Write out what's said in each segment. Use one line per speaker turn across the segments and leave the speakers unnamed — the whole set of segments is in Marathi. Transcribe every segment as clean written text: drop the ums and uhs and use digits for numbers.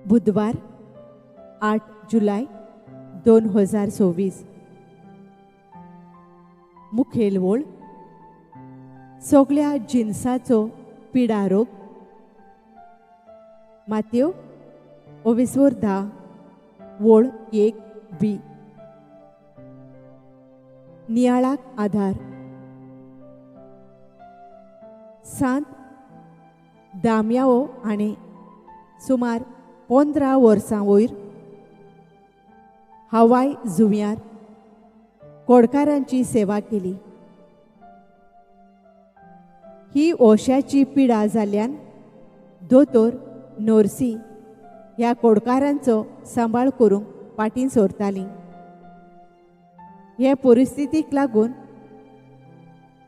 बुधवार 8 जुलै 2024. मुखेल वोळ सगळ्या जिन्साचो पिडारोग. मातयो 22:10 वोळ 1b. नियाळाक आधार. सांत दामयाओ हाणें सुमार 15 वर्सां वयर हवाय जुंव्यार कोडकारांची सेवा केली. ही ओश्याची पिडा जाल्ल्यान दोतोर नोर्सी ह्या कोडकारांचो सांबाळ करूंक फाटीं सरतालीं. हे परिस्थितीक लागून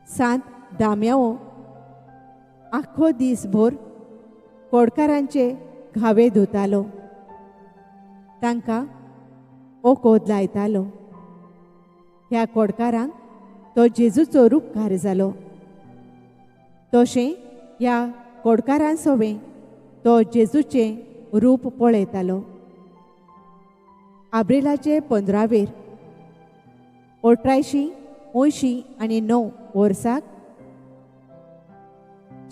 सांत दामयाओ आख्खो दिसभर कोडकारांचे घावे धुतालो, तांकां ओकोद लायतालो. ह्या कोडकारांक तो जेजूचो रूपकार जालो. तशें ह्या कोडकारां सवें तो जेजूचें रूप पळयतालो. आब्रिलाचे 15वेर 1889 वर्साक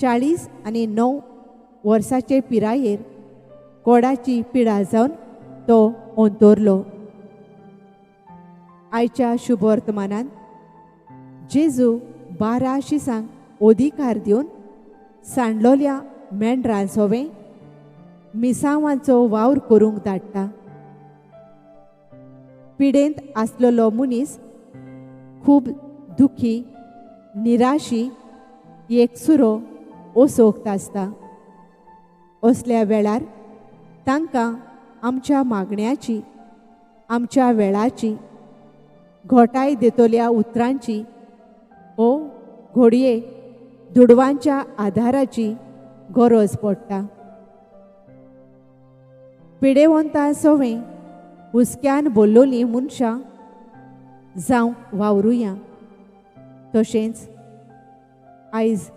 49 वर्साचे पिरायेर कोडाची पिडा जावन तो अंतरलो. आयच्या शुभ वर्तमानांत जेजू 12 शिसांक अधिकार दिवन सांडलोल्या मेंढरां सवें मिसांवांचो वावर करूंक धाडटा. पिडेंत आसलेलो मनीस खूब दुखी, निराशी, एकसुरो ओसोक्त आसता. असल्या वेळार तांकां आमच्या मागण्यांची, आमच्या वेळाची, घोटाय देतोल्या उतरांची ओ घोडये दुडवांच्या आधाराची गरज पडटा. पिडेवंतां सवें हुस्क्यान बोल्लोलीं मनशां जावंक वावरुया. तशेंच आयज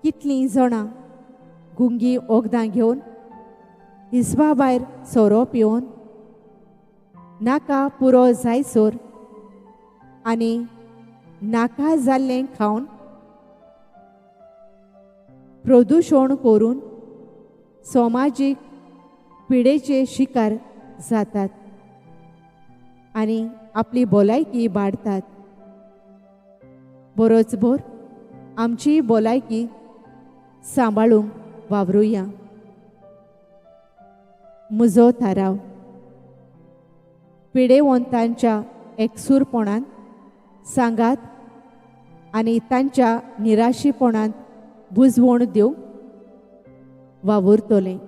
कितलीं जाणां गुंगी वखदां घेवन हिसबा भायर सोरोप येवन नाका पुरो जायसर आनी नाका जाल्लें खावन प्रदूशण करून समाजीक पिडेचे शिकार जातात आनी आपली भलायकी बाळतात. बरोचभर आमची भलायकी सांबाळूंक वावरुया. म्हजो थाराव. पिडेवंतांच्या एकसूरपणांत सांगात आनी तांच्या निराशीपणांत बुजवण दिवंक वावुरतलें.